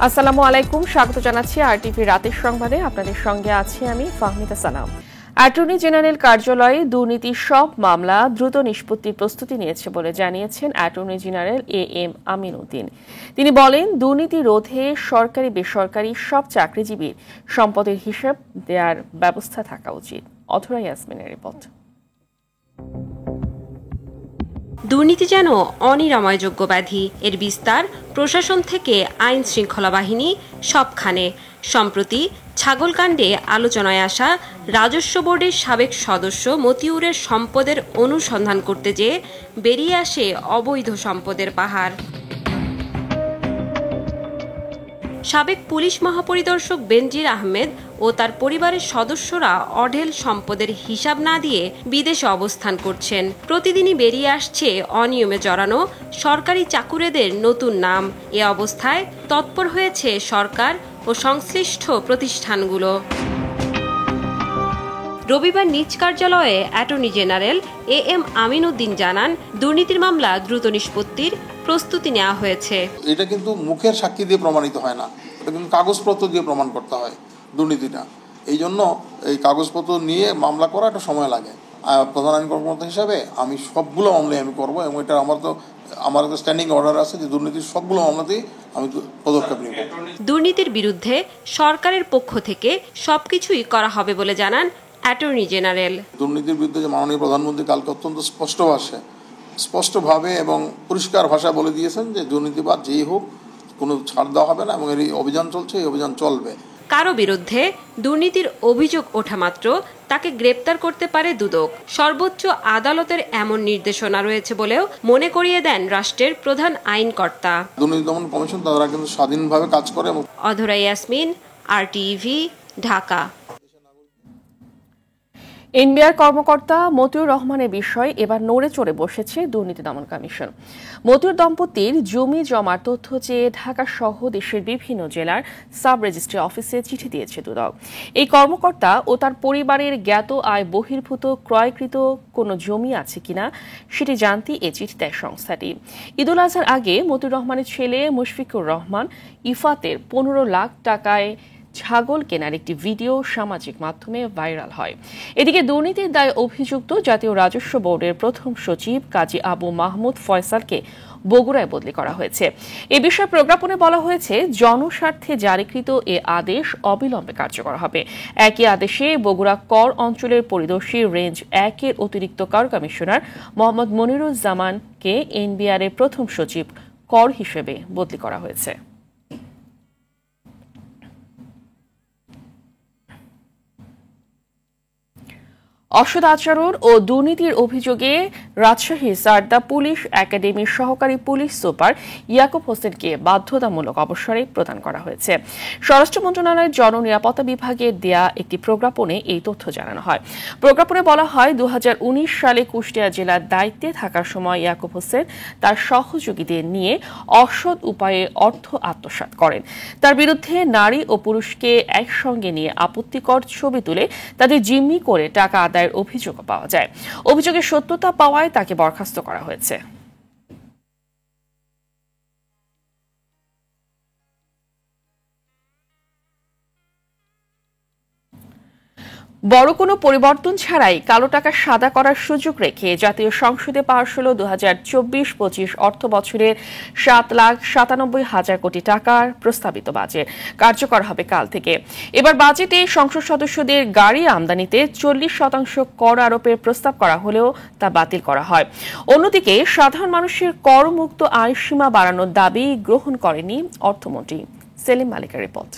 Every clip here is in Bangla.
আসসালামু আলাইকুম, স্বাগত জানাচ্ছি আরটিভি রাতের সংবাদে। আপনাদের সঙ্গে আছি আমি ফাহমিদা সালাম। অ্যাটর্নি জেনারেল কার্যালয়ে দুর্নীতির সব মামলা দ্রুত নিষ্পত্তির প্রস্তুতি নিয়েছে বলে জানিয়েছেন attorney general AM Amin Uddin. তিনি বলেন, দুর্নীতি রোধে সরকারি বেসরকারি সব চাকরিজীবীর সম্পদের হিসাব দেওয়ার ব্যবস্থা থাকা উচিত। অথরা ইয়াসমিনের রিপোর্ট। দুর্নীতি যেন অনিরাময়যোগ্য ব্যাধি, এর বিস্তার প্রশাসন থেকে আইন শৃঙ্খলা বাহিনী সবখানে। সম্প্রতি ছাগলকাণ্ডে আলোচনায় আসা রাজস্ব বোর্ডের সাবেক সদস্য মতিউরের সম্পদের অনুসন্ধান করতে যেয়ে বেরিয়ে আসে অবৈধ সম্পদের পাহাড়। সাবেক পুলিশ মহাপরিদর্শক বেনজির আহমেদ ও তার পরিবারের সদস্যরা অঢেল সম্পদের হিসাব না দিয়ে বিদেশে অবস্থান করছেন। প্রতিদিনই বেরিয়ে আসছে অনিয়মে জড়ানো সরকারি চাকুরেদের নতুন নাম। এ অবস্থায় তৎপর হয়েছে সরকার ও সংশ্লিষ্ট প্রতিষ্ঠানগুলো। রবিবার নিজ কার্যালয়ে attorney general AM Amin Uddin জানান, দুর্নীতির মামলা দ্রুত নিষ্পত্তির প্রস্তুতি নেওয়া হয়েছে। এটা কিন্তু মুখের সাক্ষী দিয়ে প্রমাণিত হয় না, এটা কিন্তু কাগজপত্র দিয়ে প্রমাণ করতে হয় দুর্নীতিটা। এই জন্য এই কাগজপত্র নিয়ে মামলা করা একটা সময় লাগে। প্রধান আইন কর্মকর্তা হিসাবে আমি সবগুলো মামলায় আমি করবো, এবং এটা আমার তো স্ট্যান্ডিং অর্ডার আছে যে দুর্নীতির সবগুলো মামলাতেই আমি পদক্ষেপ নিব। দুর্নীতির বিরুদ্ধে সরকারের পক্ষ থেকে সবকিছুই করা হবে বলে জানান অ্যাটর্নি জেনারেল। দুর্নীতির বিরুদ্ধে যে মাননীয় প্রধানমন্ত্রী কালকে অত্যন্ত স্পষ্টভাবে এবং পরিষ্কার ভাষা বলে দিয়েছেন যে দুর্নীতিবাদ যেই হোক কোনো ছাড় দেওয়া হবে না, এবং এই অভিযান চলছে, এই অভিযান চলবে। কারো বিরুদ্ধে দুর্নীতির অভিযোগ ওঠা মাত্র তাকে গ্রেপ্তার করতে পারে দুদক। সর্বোচ্চ আদালতের এমন নির্দেশনা রয়েছে বলেও মনে করিয়ে দেন রাষ্ট্রের প্রধান আইনকর্তা। দুর্নীতি দমন কমিশন তারা কিন্তু স্বাধীনভাবে কাজ করে। অধরা ইয়াসমিন, RTV, ঢাকা। এনবিআর কর্মকর্তা মতিউর রহমানের বিষয় এবার নড়ে চড়ে বসেছে দুর্নীতি দমন কমিশন। মতিউর দম্পতির জমি জমার তথ্য চেয়ে ঢাকা সহ দেশের বিভিন্ন জেলার সাব রেজিস্ট্রি অফিসে চিঠি দিয়েছে দুদক। এই কর্মকর্তা ও তার পরিবারের জ্ঞাত আয় বহির্ভূত ক্রয়কৃত কোনো জমি আছে কিনা সেটি জানতে এ চিঠি দেয় সংস্থাটি। ঈদুল আজহার আগে মতিউর রহমানের ছেলে মুশফিকুর রহমান ইফাতের 15 লাখ টাকায় ছাগল কেনার একটি ভিডিও সামাজিক মাধ্যমে ভাইরাল হয়। এদিকে দুর্নীতির দায়ে অভিযুক্ত জাতীয় রাজস্ব বোর্ডের প্রথম সচিব কাজী আবু মাহমুদ ফয়সালকে বগুড়ায় বদলি করা হয়েছে। এ বিষয়ে প্রজ্ঞাপনে বলা হয়েছে, জনস্বার্থে জারিকৃত এ আদেশ অবিলম্বে কার্যকর হবে। একই আদেশে বগুড়া কর অঞ্চলের পরিদর্শী রেঞ্জ 1-এর অতিরিক্ত কর কমিশনার মোহাম্মদ মনিরুজ্জামানকে এনবিআর এর প্রথম সচিব কর হিসেবে বদলি করা হয়েছে। অসৎ আচরণ ও দুর্নীতির অভিযোগে রাজশাহী সারদা পুলিশ একাডেমির সহকারী পুলিশ সুপার ইয়াকুব হোসেনকে বাধ্যতামূলক অবসরে প্রদান করা হয়েছে। স্বরাষ্ট্র মন্ত্রণালয়ের জননিরাপত্তা বিভাগের দেয়া একটি প্রজ্ঞাপনে এই তথ্য জানানো হয়। প্রজ্ঞাপনে বলা হয়, 2019 সালে কুষ্টিয়া জেলার দায়িত্বে থাকার সময় ইয়াকুব হোসেন তার সহযোগীদের নিয়ে অসৎ উপায়ে অর্থ আত্মসাৎ করেন। তার বিরুদ্ধে নারী ও পুরুষকে একসঙ্গে নিয়ে আপত্তিকর ছবি তুলে তাদের জিম্মি করে টাকা আদায়ের অভিযোগ পাওয়া যায়। অভিযোগের সত্যতা পাওয়ায় তাকে বরখাস্ত করা হয়েছে। বড় কোনো পরিবর্তন ছাড়াই কালো টাকা সাদা করার সুযোগ রেখে জাতীয় সংসদে পাস হল 2024-25 অর্থ বছরের 7,97,000 কোটি টাকার প্রস্তাবিত বাজেট। কার্যকর হবে কাল থেকে। এবার বাজেটে সংসদ সদস্যদের গাড়ি আমদানিতে 40% কর আরোপের প্রস্তাব করা হলেও তা বাতিল করা হয়। অন্যদিকে সাধারণ মানুষের করমুক্ত আয় সীমা বাড়ানোর দাবি গ্রহণ করেনি অর্থমন্ত্রী। সেলিম মালিকের রিপোর্ট।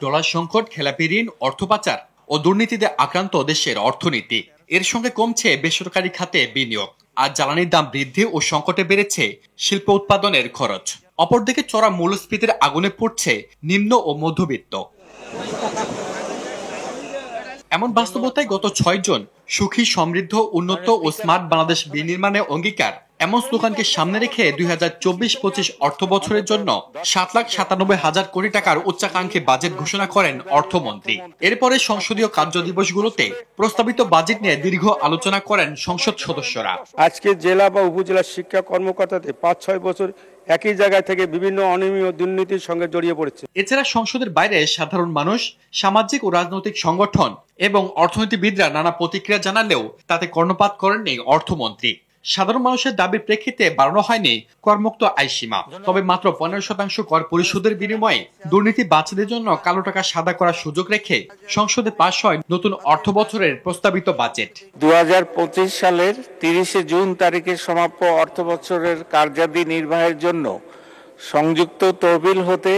ডলার সংকট, খেলাপি ঋণ, অর্থ পাচার ও দুর্নীতিতে আক্রান্ত দেশের অর্থনীতি। এর সঙ্গে কমছে বেসরকারি খাতে বিনিয়োগ, আর জ্বালানির দাম বৃদ্ধি ও সংকটে বেড়েছে শিল্প উৎপাদনের খরচ। অপরদিকে চড়া মূল্যস্ফীতির আগুনে পড়ছে নিম্ন ও মধ্যবিত্ত। এমন বাস্তবতায় গত 6 জন সুখী, সমৃদ্ধ, উন্নত ও স্মার্ট বাংলাদেশ বিনির্মাণে অঙ্গীকার এমন স্লোগানকে সামনে রেখে 2024-25 অর্থ বছরের জন্য 7,97,000 কোটি টাকার উচ্চাকাঙ্ক্ষী বাজেট ঘোষণা করেন অর্থমন্ত্রী। এরপরে সংসদীয় কার্যদিবসগুলোতে প্রস্তাবিত বাজেট নিয়ে দীর্ঘ আলোচনা করেন সংসদ সদস্যরা। আজকে জেলা বা উপজেলা শিক্ষা কর্মকর্তাদের 5-6 বছর একই জায়গায় থেকে বিভিন্ন অনিয়ম ও দুর্নীতির সঙ্গে জড়িয়ে পড়েছে। এছাড়া সংসদের বাইরে সাধারণ মানুষ, সামাজিক ও রাজনৈতিক সংগঠন এবং অর্থনীতিবিদরা নানা প্রতিক্রিয়া জানালেও তাতে কর্ণপাত করেননি অর্থমন্ত্রী। সাধারণ মানুষের দাবির প্রেক্ষিতে বাড়ানো হয়নি করমুক্ত আয়সীমা, তবে মাত্র 15% কর পরিশোধের বিনিময়ে দুর্নীতি বাঁচাদের জন্য কালো টাকা সাদা করার সুযোগ রেখে সংসদে পাশ হয় নতুন অর্থ বছরের প্রস্তাবিত বাজেট। 2025 সালের 30 জুন তারিখে সমাপ্য অর্থ বছরের কার্যাদি নির্বাহের জন্য সংযুক্ত তহবিল হতে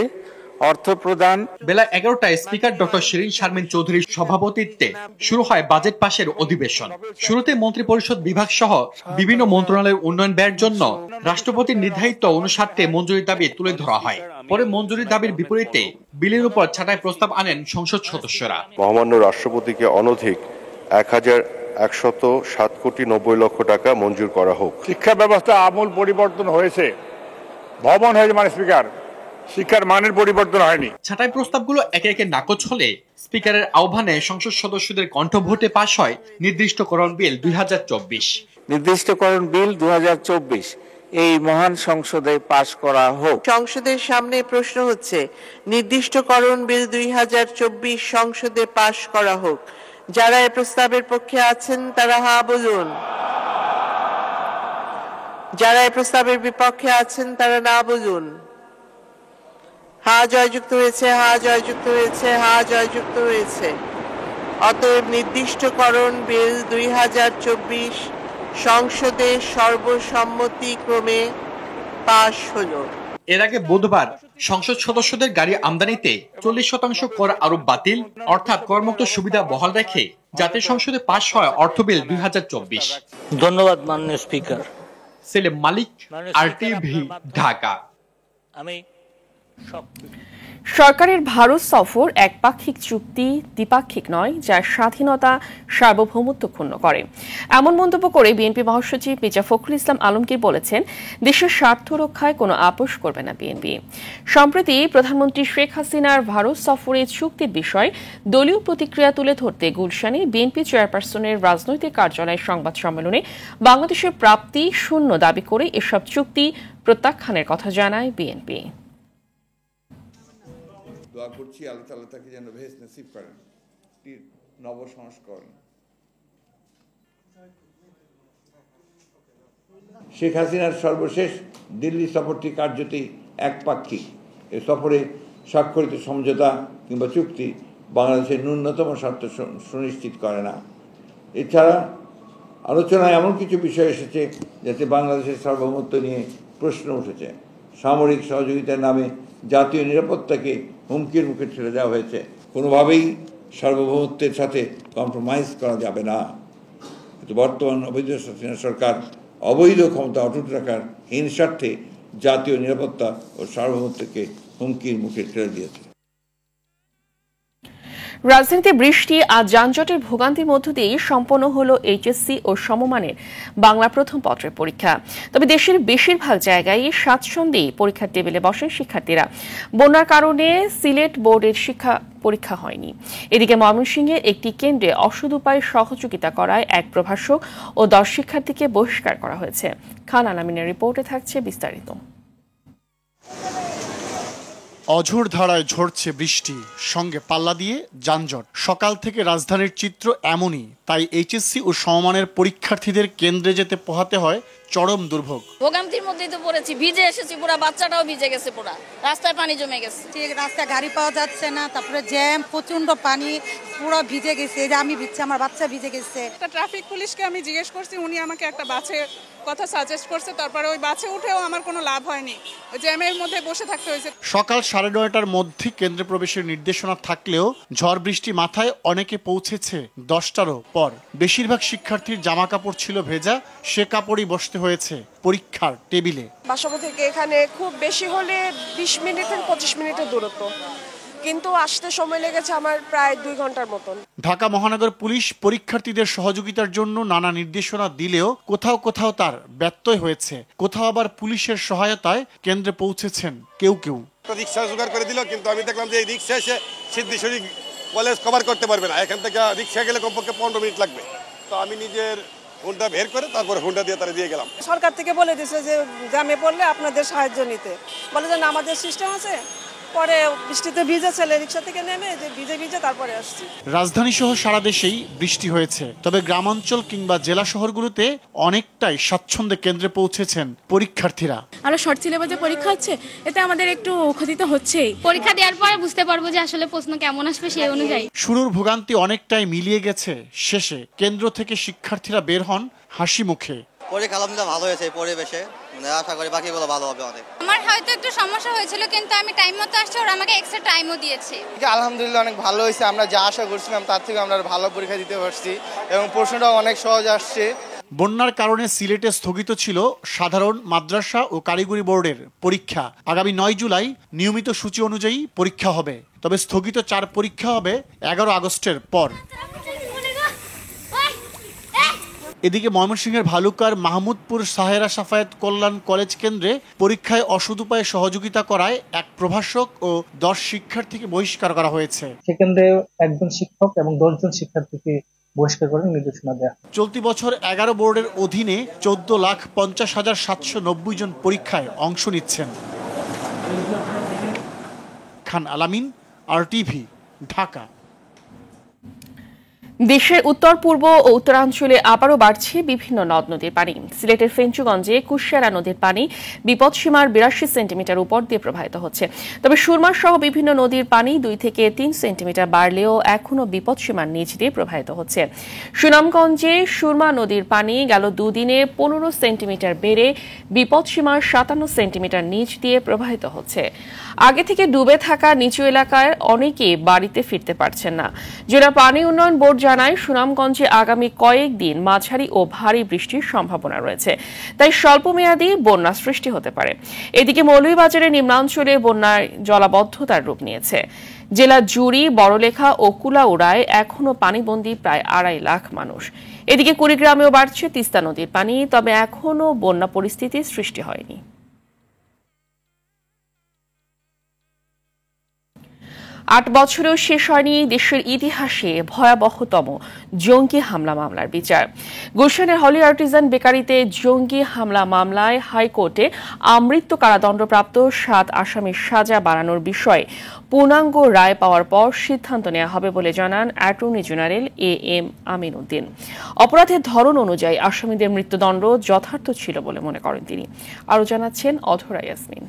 অর্থ প্রদান। বেলা 11টায় স্পিকার ডক্টর শিরিন শারমিন চৌধুরীর সভাপতিত্বে শুরু হয় বাজেট পাশের অধিবেশন। শুরুতে মন্ত্রিপরিষদ বিভাগ সহ বিভিন্ন মন্ত্রণালয়ের উন্নয়ন ব্যয়ের জন্য রাষ্ট্রপতির নির্ধারিত অনুসারে মঞ্জুরির দাবি তুলে ধরা হয়। পরে মঞ্জুরির দাবির বিপরীতে বিলের উপর ছাঁটাই প্রস্তাব আনেন সংসদ সদস্যরা। মহামান্য রাষ্ট্রপতিকে অনধিক 1,107 কোটি 90 লক্ষ টাকা মঞ্জুর করা হোক। শিক্ষা ব্যবস্থা আমূল পরিবর্তন হয়েছে, ভবন হয়েছে, মানে স্পিকার শিক্ষার মানের পরিবর্তন হয়নি। ছাঁটাই প্রস্তাবগুলো একে একে নাকচ হলে স্পিকারের আহ্বানে সংসদ সদস্যদের কণ্ঠভোটে পাশ হয় নির্দিষ্টকরণ বিল 2024। নির্দিষ্টকরণ বিল 2024 এই মহান সংসদে পাশ করা হোক। সংসদের সামনে প্রশ্ন হচ্ছে, নির্দিষ্টকরণ বিল 2024 সংসদে পাশ করা হোক। যারা এই প্রস্তাবের পক্ষে আছেন তারা হা বলুন, যারা এই প্রস্তাবের বিপক্ষে আছেন তারা না বলুন। হা জয়যুক্ত হয়েছে, হা জয়যুক্ত হয়েছে, হা জয়যুক্ত হয়েছে। অতএব নির্দিষ্টকরণ বিল 2024 সংসদে সর্বসম্মতিক্রমে পাশ হলো। এর আগে বুধবার সংসদ সদস্যদের গাড়ি আমদানিতে 40% কর আরোপ বাতিল, অর্থাৎ করমুক্ত সুবিধা বহাল রেখে জাতীয় সংসদে পাশ হয় অর্থ বিল 2024। ধন্যবাদ মাননীয় স্পিকার। সেলিম মালিক, RTV, ঢাকা। সরকারের ভারত সফর একপাক্ষিক চুক্তি, দ্বিপাক্ষিক নয়, যা স্বাধীনতা সার্বভৌমত্ব ক্ষুণ্ণ করে, এমন মন্তব্য করে বিএনপি মহাসচিব মির্জা ফখরুল ইসলাম আলমগীর বলেছেন, দেশের স্বার্থ রক্ষায় কোনো আপোষ করবে না বিএনপি। সম্প্রতি প্রধানমন্ত্রী শেখ হাসিনার ভারত সফরে চুক্তির বিষয়ে দলীয় প্রতিক্রিয়া তুলে ধরতে গুলশানে বিএনপি চেয়ারপারসনের রাজনৈতিক কার্যালয়ের সংবাদ সম্মেলনে বাংলাদেশের প্রাপ্তি শূন্য দাবি করে এসব চুক্তি প্রত্যাখ্যানের কথা জানায় বিএনপি। দোয়া করছি আল্লাহ তাআলা তাকে যেন বেহেশত নসিব করেন। নবসংস্করণ শেখ হাসিনার সর্বশেষ দিল্লি সফরটি কার্যতই একপাক্ষিক। এ সফরে স্বাক্ষরিত সমঝোতা কিংবা চুক্তি বাংলাদেশের ন্যূনতম স্বার্থ সুনিশ্চিত করে না। এছাড়া আলোচনায় এমন কিছু বিষয় এসেছে যাতে বাংলাদেশের সার্বভৌমত্ব নিয়ে প্রশ্ন উঠেছে। সামরিক সহযোগিতার নামে জাতীয় নিরাপত্তাকে হুমকির মুখে ঠেলে দেওয়া হয়েছে। কোনোভাবেই সার্বভৌমত্বের সাথে কম্প্রোমাইজ করা যাবে না। কিন্তু বর্তমান অবৈধ হাসিনা সরকার অবৈধ ক্ষমতা অটুট রাখার হীন স্বার্থে জাতীয় নিরাপত্তা ও সার্বভৌমত্বকে হুমকির মুখে ঠেলে দিয়েছে। রাজধানীতে বৃষ্টি আর যানজটের ভোগান্তির মধ্য দিয়ে সম্পন্ন হলো এইচএসসি ও সমমানের বাংলা প্রথম পত্রের পরীক্ষা। তবে দেশের বেশিরভাগ জায়গায় স্বাচ্ছন্দ্যেই পরীক্ষার টেবিলে বসেন শিক্ষার্থীরা। বন্যার কারণে সিলেট বোর্ডের পরীক্ষা হয়নি। এদিকে ময়মনসিংহের একটি কেন্দ্রে অসৎ উপায়ে সহযোগিতা করায় এক প্রভাষক ও 10 শিক্ষার্থীকে বহিষ্কার করা হয়েছে। খান আলামিনের রিপোর্টে থাকছে বিস্তারিত। অঝোর ধারায় ঝরছে বৃষ্টি, সঙ্গে পাল্লা দিয়ে যানজট। সকাল থেকে রাজধানীর চিত্র এমনই। তাই এইচএসসি ও সমমানের পরীক্ষার্থীদের কেন্দ্রে যেতে পোহাতে হয় চরম দুর্ভোগ। ভোগান্তির মধ্যেই তো পড়েছি, ভিজে এসেছি, পুরো বাচ্চাটাও ভিজে গেছে, পুরো রাস্তায় পানি জমে গেছে, রাস্তায় গাড়ি পাওয়া যাচ্ছে না, তারপরে জ্যাম, প্রচন্ড পানি, পুরো ভিজে গেছে। এই যে আমি ভিজছি, আমার বাচ্চা ভিজে গেছে। একটা ট্রাফিক পুলিশকে আমি জিজ্ঞেস করছি, উনি আমাকে একটা বাসের কথা সাজেস্ট করছে, তারপরে ওই বাসে উঠেও আমার কোনো লাভ হয়নি, জ্যামের মধ্যে বসে থাকতে হয়েছে। সকাল 9:30টার মধ্যে কেন্দ্রে প্রবেশের নির্দেশনা থাকলেও ঝড় বৃষ্টি মাথায় অনেকে পৌঁছেছে 10টারও পর। বেশিরভাগ শিক্ষার্থীর জামা কাপড় ছিল ভেজা, সে কাপড়ই বসতে হয়েছে পরীক্ষার টেবিলে। বাসা থেকে এখানে খুব বেশি হলে 20 মিনিট থেকে 25 মিনিটের দূরত্ব, কিন্তু আসতে সময় লেগেছে আমার প্রায় 2 ঘন্টার মতন। ঢাকা মহানগর পুলিশ পরীক্ষার্থীদের সহযোগিতার জন্য নানা নির্দেশনা দিলেও কোথাও কোথাও তার ব্যত্যয় হয়েছে, কোথাও আবার পুলিশের সহায়তায় কেন্দ্রে পৌঁছেছেন কেউ কেউ। রিক্সা জোগাড় করে দিল, কিন্তু আমি দেখলাম যে এই রিক্সা এসে সিদ্দিশরী কলেজ কভার করতে পারবে না, এখান থেকে রিক্সা গেলে কমপক্ষে 15 মিনিট লাগবে। তো আমি নিজের হুন্ডা বের করে তারপরে হুন্ডা দিয়ে তারা দিয়ে গেলাম। সরকার থেকে বলে দিয়েছে যে জ্যামে পড়লে আপনাদের সাহায্য নিতে, বলে যে না আমাদের সিস্টেম আছে। পরে বৃষ্টিতে ভিজে ছেলে রিক্সা থেকে নেমে যে ভিজে তারপরে আসছি। রাজধানী সহ সারা দেশেই বৃষ্টি হয়েছে, তবে গ্রামাঞ্চল কিংবা জেলা শহরগুলোতে অনেকটাই স্বাচ্ছন্দ্যে কেন্দ্রে পৌঁছেছেন পরীক্ষার্থীরা। আরো শর্ট সিলেবাসে পরীক্ষা হচ্ছে, এতে আমাদের একটু ক্ষতি তো হচ্ছেই। পরীক্ষা দেওয়ার পরে বুঝতে পারবো যে আসলে প্রশ্ন কেমন আসবে সেই অনুযায়ী। শুরুর ভোগান্তি অনেকটাই মিলিয়ে গেছে, শেষে কেন্দ্র থেকে শিক্ষার্থীরা বের হন হাসি মুখে। পরীক্ষা আলহামদুলিল্লাহ ভালো হয়েছে, পরিবেশে আশা করি বাকিগুলো ভালো হবে অনেক। আমার হয়তো একটু সমস্যা হয়েছিল, কিন্তু আমি টাইম মতো আসছি, ওরা আমাকে এক্সট্রা টাইমও দিয়েছে। আলহামদুলিল্লাহ অনেক ভালো হয়েছে, আমরা যা আশা করছিলাম তার থেকে আমরা ভালো পরীক্ষা দিতে পারছি এবং প্রশ্নটাও অনেক সহজ আসছে। বন্যার কারণে সিলেটে স্থগিত ছিল সাধারণ মাদ্রাসা ও কারিগরি বোর্ডের পরীক্ষা। আগামী 9 জুলাই নিয়মিত সূচি অনুযায়ী পরীক্ষা হবে, তবে স্থগিত 4 পরীক্ষা হবে 11 আগস্টের পর। এদিকে ময়মনসিংহের ভালুকার মাহমুদপুর সাহেরা সাফায়েত কল্যাণ কলেজ কেন্দ্রে পরীক্ষায় অসৎ উপায়ে সহযোগিতা করায় এক প্রভাষক ও 10 শিক্ষার্থীকে বহিষ্কার করা হয়েছে। সেকেন্ডে একজন শিক্ষক এবং 10 জন শিক্ষার্থীকে বহিষ্কার করার নির্দেশনা দেয়া। চলতি বছর 11 বোর্ডের অধীনে 14,50,790 জন পরীক্ষায় অংশ নিচ্ছেন। খান আলামিন, RTV, ঢাকা। দেশের উত্তর পূর্ব ও উত্তরাঞ্চলে আবারও বাড়ছে বিভিন্ন নদ নদীর পানি। সিলেটের ফেঞ্চুগঞ্জে কুশিয়ারা নদীর পানি বিপদসীমার 82 সেন্টিমিটার উপর দিয়ে প্রবাহিত হচ্ছে। তবে সুরমা সহ বিভিন্ন নদীর পানি 2 থেকে 3 সেন্টিমিটার বাড়লেও এখনও বিপদসীমার নিচ দিয়ে প্রবাহিত হচ্ছে। সুনামগঞ্জে সুরমা নদীর পানি গেল 2 দিনে 15 সেন্টিমিটার বেড়ে বিপদসীমার 57 সেন্টিমিটার নিচ দিয়ে প্রবাহিত হচ্ছে। আগে থেকে ডুবে থাকা নিচু এলাকায় অনেকে বাড়িতে ফিরতে পারছেন না। জেলা পানি উন্নয়ন বোর্ড জানায় সুনামগঞ্জে আগামী কয়েকদিন মাঝারি ও ভারী বৃষ্টির সম্ভাবনা রয়েছে, তাই স্বল্পমেয়াদী বন্যা সৃষ্টি হতে পারে। এদিকে মৌলভীবাজারের নিম্নাঞ্চলে বন্যায় জলাবদ্ধতার রূপ নিয়েছে। জেলা জুড়ি, বড়লেখা ও কুলাউড়ায় এখনও পানিবন্দী প্রায় 2.5 লাখ মানুষ। এদিকে কুড়িগ্রামেও বাড়ছে তিস্তা নদীর পানি, তবে এখনও বন্যা পরিস্থিতি সৃষ্টি হয়নি। 8 বছরেও শেষ হয়নি দেশের ইতিহাসে ভয়াবহতম জঙ্গি হামলা মামলার বিচার। গুলশানের হলি আর্টিজান বেকারিতে জঙ্গি হামলা মামলায় হাইকোর্টে আমৃত্যু কারাদণ্ডপ্রাপ্ত 7 আসামির সাজা বাড়ানোর বিষয়ে পূর্ণাঙ্গ রায় পাওয়ার পর সিদ্ধান্ত নেওয়া হবে বলে জানান attorney general AM Amin Uddin. অপরাধের ধরন অনুযায়ী আসামিদের মৃত্যুদণ্ড যথার্থ ছিল বলে মনে করেন তিনি। আরও জানাচ্ছেন অধরা ইয়াসমিন।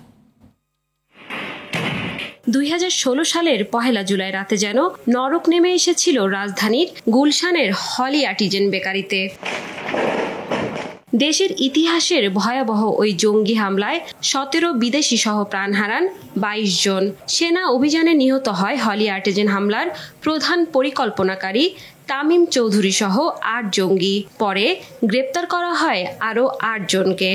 2016 সালের 1 জুলাই রাতে যেন নরক নেমে এসেছিল রাজধানীর গুলশানের হলি আর্টিজান বেকারিতে। দেশের ইতিহাসের ভয়াবহ ওই জঙ্গি হামলায় 17 বিদেশি সহ প্রাণ হারান 22 জন। সেনা অভিযানে নিহত হয় হলি আর্টিজান হামলার প্রধান পরিকল্পনাকারী তামিম চৌধুরী সহ 8 জঙ্গি। পরে গ্রেপ্তার করা হয় আরও 8 জনকে।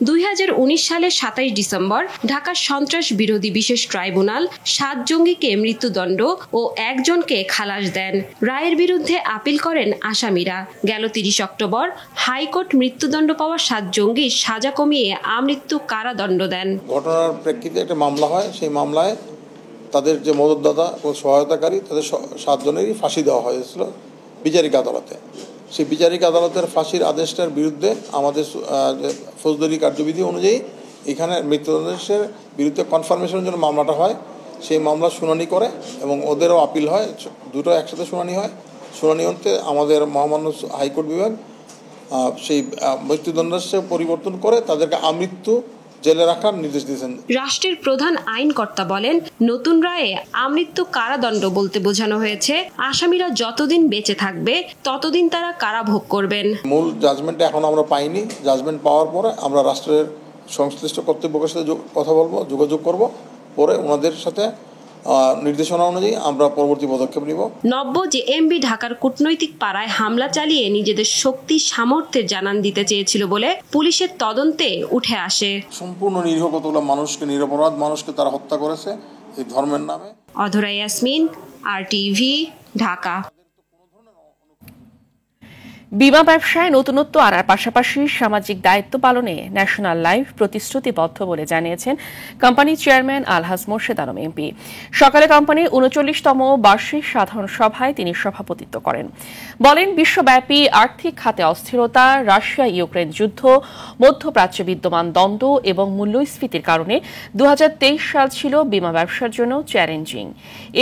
2019 সালের 27 ডিসেম্বর ঢাকার সন্ত্রাস বিরোধী বিশেষ ট্রাইব্যুনাল 7 জঙ্গিকে মৃত্যুদণ্ড ও 1 জনকে খালাস দেন। রায়ের বিরুদ্ধে আপিল করেন আসামিরা। গেল 30 অক্টোবর হাইকোর্ট মৃত্যুদণ্ড পাওয়া 7 জঙ্গির সাজা কমিয়ে আমৃত্যু কারাদণ্ড দেন। ঘটনার প্রেক্ষিতে একটা মামলা হয়, সেই মামলায় তাদের যে মদতদাতা ও সহায়তাকারী তাদের 7 জনেরই ফাঁসি দেওয়া হয়েছিল বিচারিক আদালতে। সেই বিচারিক আদালতের ফাঁসির আদেশটার বিরুদ্ধে আমাদের ফৌজদারি কার্যবিধি অনুযায়ী এখানে মৃত্যুদণ্ডের বিরুদ্ধে কনফার্মেশনের জন্য মামলাটা হয়। সেই মামলা শুনানি করে এবং ওদেরও আপিল হয়, দুটো একসাথে শুনানি হয়। শুনানি হতে আমাদের মহামান্য হাইকোর্ট বিভাগ সেই মৃত্যুদণ্ডের পরিবর্তন করে তাদেরকে আমৃত্যু জেলে রাখার নির্দেশ দিয়েছেন। রাষ্ট্রের প্রধান আইনকর্তা বলেন, নতুন রায়ে আমৃত্যু কারাদণ্ড বলতে বোঝানো হয়েছে আসামিরা যতদিন বেঁচে থাকবে ততদিন তারা কারাভোগ করবেন। মূল জাজমেন্ট এখন আমরা পাইনি। জাজমেন্ট পাওয়ার পরে আমরা রাষ্ট্রের সংশ্লিষ্ট কর্তৃপক্ষের সাথে কথা বলবো, যোগাযোগ করব, পরে ওনাদের সাথে নির্দেশনা অনুযায়ী আমরা পরবর্তী পদক্ষেপ নিব। নব্য জেএমবি ঢাকার কূটনৈতিক পাড়ায় হামলা চালিয়ে নিজেদের শক্তি সামর্থ্যের জানান দিতে চেয়েছিল বলে পুলিশের তদন্তে উঠে আসে। সম্পূর্ণ নিরীহ কতগুলো মানুষকে, নিরপরাধ মানুষকে তারা হত্যা করেছে এই ধর্মের নামে। অধরা ইয়াসমিন, RTV, ঢাকা। বিমা ব্যবসায় নতুনত্ব আনার পাশাপাশি সামাজিক দায়িত্ব পালনে ন্যাশনাল লাইফ প্রতিশ্রুতিবদ্ধ বলে জানিয়েছেন কোম্পানির চেয়ারম্যান আলহাজ মোর্শেদ আলম এমপি। সকালে কোম্পানির ৩৯তম বার্ষিক সাধারণ সভায় তিনি সভাপতিত্ব করেন। বলেন, বিশ্বব্যাপী আর্থিক খাতে অস্থিরতা, রাশিয়া ইউক্রেন যুদ্ধ, মধ্যপ্রাচ্যে বিদ্যমান দ্বন্দ্ব এবং মূল্যস্ফীতির কারণে ২০২৩ সাল ছিল বিমা ব্যবসার জন্য চ্যালেঞ্জিং।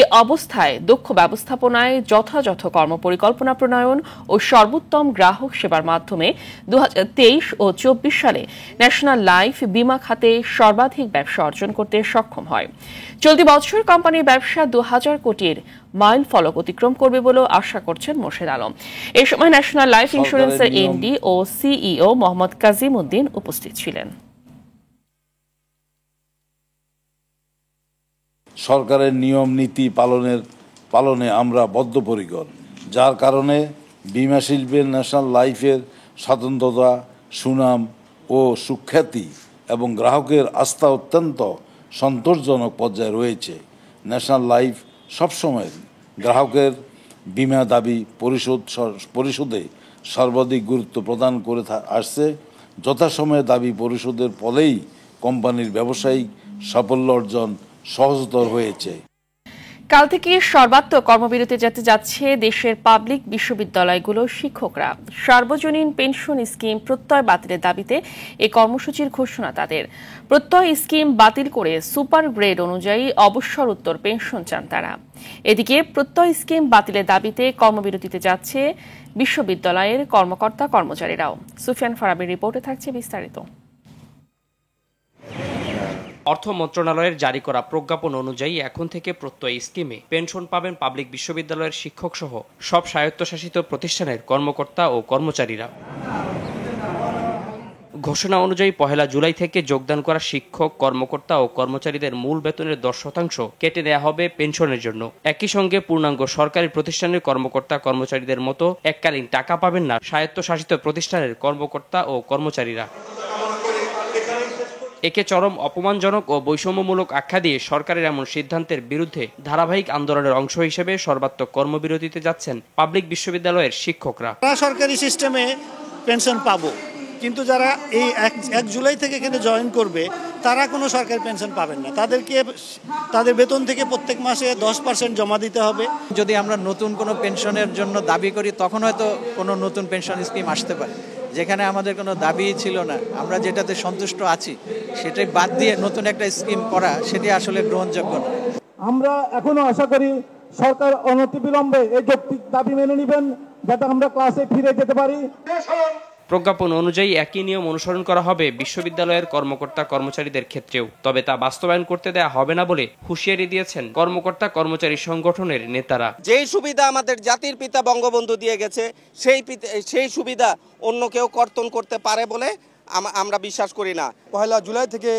এ অবস্থায় দক্ষ ব্যবস্থাপনায় যথাযথ কর্মপরিকল্পনা প্রণয়ন ও সর্বোত্তম গ্রাহক সেবার মাধ্যমে ২০২৩ ও ২৪ সালে ন্যাশনাল লাইফ বিমা খাতে সর্বাধিক ব্যবসা অর্জন করতে সক্ষম হয়। চলতি বছর কোম্পানির ব্যবসা ২০০০ কোটির মাইল ফলক অতিক্রম করবে বলেও আশা করছেন মোর্শেদ আলম। এ সময় ন্যাশনাল লাইফ ইন্স্যুরেন্সের এমডি ও সিইও মোহাম্মদ কাজিম উদ্দিন উপস্থিত ছিলেন। সরকারের নিয়ম নীতি পালনে আমরা বদ্ধপরিকর, যার কারণে বিমা শিল্পের ন্যাশনাল লাইফের স্বতন্ত্রতা, সুনাম ও সুখ্যাতি এবং গ্রাহকের আস্থা অত্যন্ত সন্তোষজনক পর্যায়ে রয়েছে। ন্যাশনাল লাইফ সবসময় গ্রাহকের বিমা দাবি পরিশোধে সর্বাধিক গুরুত্ব প্রদান করে আসছে। যথাসময়ে দাবি পরিশোধের ফলেই কোম্পানির ব্যবসায়িক সাফল্য অর্জন সহজতর হয়েছে। কাল থেকে সর্বাত্মক কর্মবিরতি যেতে যাচ্ছে দেশের পাবলিক বিশ্ববিদ্যালয়গুলোর শিক্ষকরা। সার্বজনীন পেনশন স্কিম প্রত্যয় বাতিলের দাবিতে এই কর্মসূচির ঘোষণা তাদের। প্রত্যয় স্কিম বাতিল করে সুপার গ্রেড অনুযায়ী অবসরোত্তর পেনশন চান তারা। এদিকে প্রত্যয় স্কিম বাতিলের দাবিতে কর্মবিরতিতে যাচ্ছে বিশ্ববিদ্যালয়ের কর্মকর্তা কর্মচারীরাও। সুফিয়ান ফারাবির রিপোর্টে থাকছে বিস্তারিত। অর্থ মন্ত্রণালয়ের জারি করা প্রজ্ঞাপন অনুযায়ী এখন থেকে প্রত্যয় স্কিমে পেনশন পাবেন পাবলিক বিশ্ববিদ্যালয়ের শিক্ষক সহ সব স্বায়ত্তশাসিত প্রতিষ্ঠানের কর্মকর্তা ও কর্মচারীরা। ঘোষণা অনুযায়ী ১ জুলাই থেকে যোগদান করা শিক্ষক, কর্মকর্তা ও কর্মচারীদের মূল বেতনের ১০% কেটে নেওয়া হবে পেনশনের জন্য। একই সঙ্গে পূর্ণাঙ্গ সরকারি প্রতিষ্ঠানের কর্মকর্তা কর্মচারীদের মতো এককালীন টাকা পাবেন না স্বায়ত্তশাসিত প্রতিষ্ঠানের কর্মকর্তা ও কর্মচারীরা। একে চরম অপমানজনক ও বৈষম্যমূলক আখ্যা দিয়ে সরকারের এমন সিদ্ধান্তের বিরুদ্ধে ধারাবাহিক আন্দোলনের অংশ হিসেবে সর্বাত্মক কর্মবিরতিতে যাচ্ছেন পাবলিক বিশ্ববিদ্যালয়ের শিক্ষকরা। সরকারি সিস্টেমে পেনশন পাবো, কিন্তু যারা এই ১ জুলাই থেকে এখানে জয়েন করবে তারা কোনো সরকারি পেনশন পাবেন না। তাদেরকে তাদের বেতন থেকে প্রত্যেক মাসে 10% জমা দিতে হবে। যদি আমরা নতুন কোনো পেনশনের জন্য দাবি করি তখন হয়তো কোনো নতুন পেনশন স্কিম আসতে পারে। যেখানে আমাদের কোনো দাবি ছিল না, আমরা যেটাতে সন্তুষ্ট আছি সেটাই বাদ দিয়ে নতুন একটা স্কিম করা, সেটি আসলে গ্রহণযোগ্য না। আমরা এখনো আশা করি সরকার অনতিবিলম্বে এই যৌক্তিক দাবি মেনে নেবেন, যাতে আমরা ক্লাসে ফিরে যেতে পারি। প্রজ্ঞাপন অনুযায়ী একই নিয়ম অনুসরণ করা হবে বিশ্ববিদ্যালয়ের কর্মকর্তা কর্মচারীদের ক্ষেত্রেও, তবে তা বাস্তবায়ন করতে দেয়া হবে না বলে হুঁশিয়ারি দিয়েছেন কর্মকর্তা কর্মচারী সংগঠনের নেতারা। যেই সুবিধা আমাদের জাতির পিতা বঙ্গবন্ধু দিয়ে গেছে সেই সুবিধা অন্য কেউ কর্তন করতে পারে বলে আমরা বিশ্বাস করি না। ১ জুলাই থেকে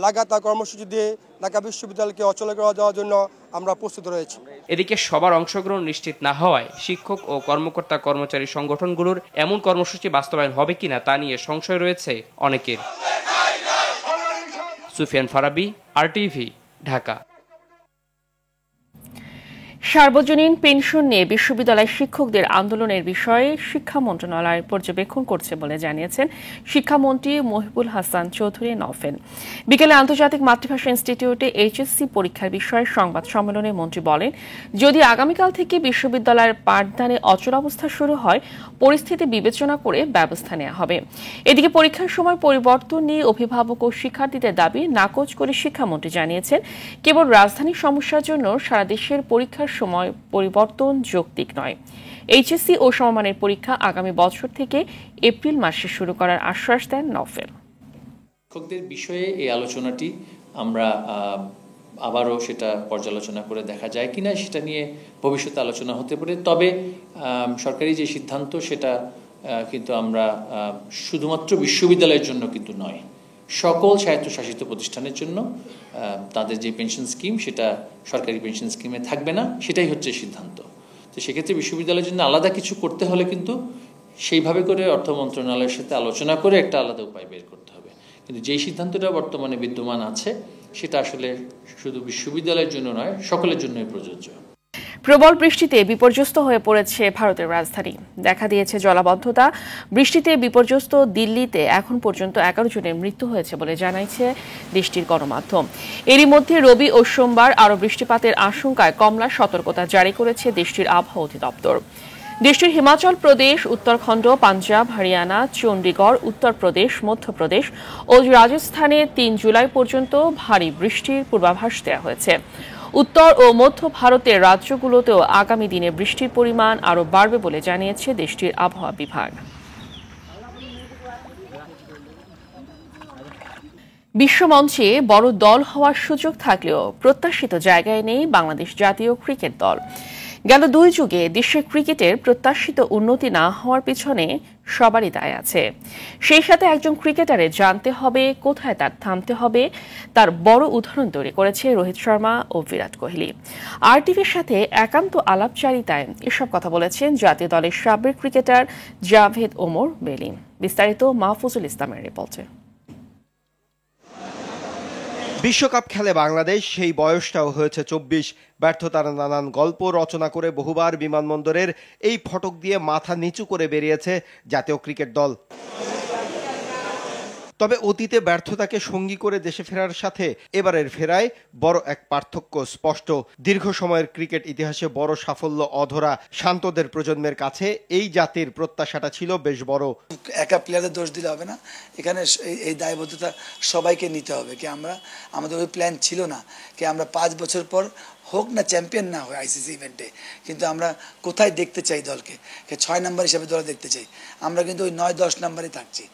লাগাতার কর্মসূচি দিয়ে ঢাকা বিশ্ববিদ্যালয়কে অচল করে দেওয়ার জন্য আমরা প্রস্তুত রয়েছি। এদিকে সবার অংশগ্রহণ নিশ্চিত না হওয়ায় শিক্ষক ও কর্মকর্তা কর্মচারী সংগঠনগুলোর এমন কর্মসূচি বাস্তবায়ন হবে কিনা তা নিয়ে সংশয় রয়েছে অনেকের। সুফিয়ান ফারাবি, RTV, ঢাকা। সার্বজনীন পেনশন নিয়ে বিশ্ববিদ্যালয় শিক্ষকদের আন্দোলনের বিষয়ে শিক্ষা মন্ত্রণালয় পর্যবেক্ষণ করছে বলে জানিয়েছেন শিক্ষামন্ত্রী মহিবুল হাসান চৌধুরী নওফেল। বিকেলে আন্তর্জাতিক মাতৃভাষা ইনস্টিটিউটে HSC পরীক্ষার বিষয়ে সংবাদ সম্মেলনে মন্ত্রী বলেন, যদি আগামীকাল থেকে বিশ্ববিদ্যালয়ের পাঠদানে অচলাবস্থা শুরু হয়, পরিস্থিতি বিবেচনা করে ব্যবস্থা নেওয়া হবে। এদিকে পরীক্ষার সময় পরিবর্তন নিয়ে অভিভাবক ও শিক্ষার্থীদের দাবি নাকচ করে শিক্ষামন্ত্রী জানিয়েছেন, কেবল রাজধানীর সমস্যার জন্য সারা দেশের পরীক্ষার সময় পরিবর্তন যৌক্তিক নয়। HSC ও সমমানের পরীক্ষা আগামী বছর থেকে এপ্রিল মাসে শুরু করার আশ্বাস দেন নওফেল। শিক্ষকদের বিষয়ে এই আলোচনাটি আমরা আবারও সেটা পর্যালোচনা করে দেখা যায় কিনা সেটা নিয়ে ভবিষ্যতে আলোচনা হতে পারে। তবে সরকারি যে সিদ্ধান্ত সেটা কিন্তু আমরা শুধুমাত্র বিশ্ববিদ্যালয়ের জন্য কিন্তু নয়, সকল স্বায়ত্তশাসিত প্রতিষ্ঠানের জন্য তাদের যে পেনশন স্কিম সেটা সরকারি পেনশন স্কিমে থাকবে না, সেটাই হচ্ছে সিদ্ধান্ত। তো সেক্ষেত্রে বিশ্ববিদ্যালয়ের জন্য আলাদা কিছু করতে হলে কিন্তু সেইভাবে করে অর্থ মন্ত্রণালয়ের সাথে আলোচনা করে একটা আলাদা উপায় বের করতে হবে। কিন্তু যেই সিদ্ধান্তটা বর্তমানে বিদ্যমান আছে সেটা আসলে শুধু বিশ্ববিদ্যালয়ের জন্য নয়, সকলের জন্যই প্রযোজ্য। প্রবল বৃষ্টিতে বিপর্যস্ত হয়ে পড়েছে ভারতের রাজধানী। দেখা দিয়েছে জলাবদ্ধতা। বৃষ্টিতে বিপর্যস্ত দিল্লিতে এখন পর্যন্ত 11 জনের মৃত্যু হয়েছে বলে জানাইছে দেশটির গণমাধ্যম। এরই মধ্যে রবি ও সোমবার আরও বৃষ্টিপাতের আশঙ্কায় কমলা সতর্কতা জারি করেছে দেশটির আবহাওয়া অধিদপ্তর। দেশটির হিমাচল প্রদেশ, উত্তরাখণ্ড, পাঞ্জাব, হরিয়ানা, চণ্ডীগড়, উত্তরপ্রদেশ, মধ্যপ্রদেশ ও রাজস্থানে 3 জুলাই পর্যন্ত ভারী বৃষ্টির পূর্বাভাস দেওয়া হয়েছে। উত্তর ও মধ্য ভারতের রাজ্যগুলোতেও আগামী দিনে বৃষ্টির পরিমাণ আরও বাড়বে বলে জানিয়েছে দেশটির আবহাওয়া বিভাগ। বিশ্বমঞ্চে বড় দল হওয়ার সুযোগ থাকলেও প্রত্যাশিত জায়গায় নেই বাংলাদেশ জাতীয় ক্রিকেট দল। গেল 2 যুগে দেশের ক্রিকেটের প্রত্যাশিত উন্নতি না হওয়ার পিছনে সবারই দায় আছে। সেই সাথে একজন ক্রিকেটারের জানতে হবে কোথায় তার থামতে হবে, তার বড় উদাহরণ তৈরি করেছে রোহিত শর্মা ও বিরাট কোহলি। আরটিভির সাথে একান্ত আলাপচারিতায় এসব কথা বলেছেন জাতীয় দলের সাবেক ক্রিকেটার জাভেদ ওমর বেলি। বিস্তারিত মাহফুজুল ইসলামের রিপোর্টে। বিশ্বকাপ খেলে বাংলাদেশ, সেই বয়সটাও হয়েছে 24। ব্যর্থতার নানান গল্প রচনা করে বহুবার বিমানবন্দরের এই ফটক দিয়ে মাথা নিচু করে বেরিয়েছে জাতীয় ক্রিকেট দল। তবে অতীতে ব্যর্থতাকে সঙ্গী করে দেশে ফেরার সাথে এবারের ফেরায় বড় এক পার্থক্য স্পষ্ট। দীর্ঘ সময়ের ক্রিকেট ইতিহাসে বড় সাফল্য অধরা শান্তদের প্রজন্মের কাছে এই জাতির প্রত্যাশাটা ছিল বেশ বড়। একা প্লেয়ারদের দোষ দিলে হবে না, এখানে এই দায়বদ্ধতা সবাইকে নিতে হবে। কি আমাদের ওই প্ল্যান ছিল না কি আমরা 5 বছর পর হোক না চ্যাম্পিয়ন না হয় আইসিসি ইভেন্টে, কিন্তু আমরা কোথায় দেখতে চাই দলকে, 6 নম্বর হিসেবে দলে দেখতে চাই। আমরা কিন্তু ওই 9-10 নম্বরে থাকছি,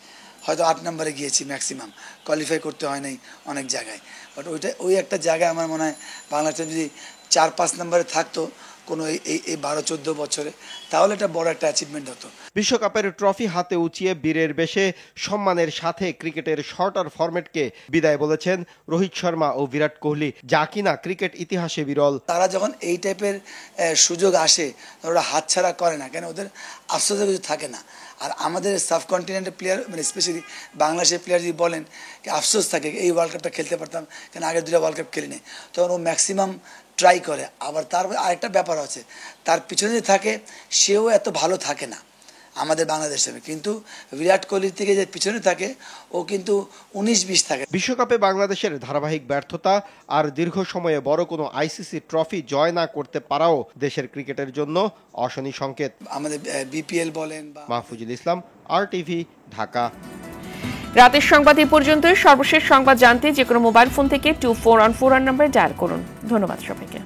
হয়তো 8 নম্বরে গিয়েছি ম্যাক্সিমাম, কোয়ালিফাই করতে হয় নাই অনেক জায়গায়। বাট ওই একটা জায়গায় আমার মনে হয় বাংলাদেশ যদি 4-5 নম্বরে থাকতো কোনো এই 12-14 বছরে, তাহলে এটা বড় একটা অ্যাচিভমেন্ট হতো। বিশ্বকাপের ট্রফি হাতে উঁচিয়ে বীরের বেশে সম্মানের সাথে ক্রিকেটের শর্টার ফরম্যাটকে বিদায় বলেছেন রোহিত শর্মা ও বিরাট কোহলি, যা কিনা ক্রিকেট ইতিহাসে বিরল। তারা যখন এই টাইপের সুযোগ আসে ওরা হাতছাড়া করে না, কেন ওদের আফসোসের কিছু থাকে না। আর আমাদের সাবকন্টিনেন্টের প্লেয়ার মানে স্পেশালি বাংলাদেশের প্লেয়ার যদি বলেন আফসোস থাকে এই ওয়ার্ল্ড কাপটা খেলতে পারতাম, কেন আগের 2টা ওয়ার্ল্ড কাপ খেলি নেই, তখন ও ম্যাক্সিমাম ট্রাই করে। আবার তার আরেকটা ব্যাপার আছে, তার পিছনে যে থাকে সেও এত ভালো থাকে না আমাদের বাংলাদেশে, কিন্তু বিরাট কোহলির থেকে যে পিছনে থাকে ও কিন্তু 19-20 থাকে। বিশ্বকাপে বাংলাদেশের ধারাবাহিক ব্যর্থতা আর দীর্ঘ সময়ে বড় কোনো আইসিসি ট্রফি জয় না করতে পারাও দেশের ক্রিকেটের জন্য অশনি সংকেত। আমাদের বিপিএল বলেন। মাহফুজুল ইসলাম, আরটিভি, ঢাকা। রাতের সংবাদ এই পর্যন্ত। সর্বশেষ সংবাদ জানতে যে কোনো মোবাইল ফোন থেকে 2414 নম্বরে ডায়াল করুন। ধন্যবাদ সবাইকে।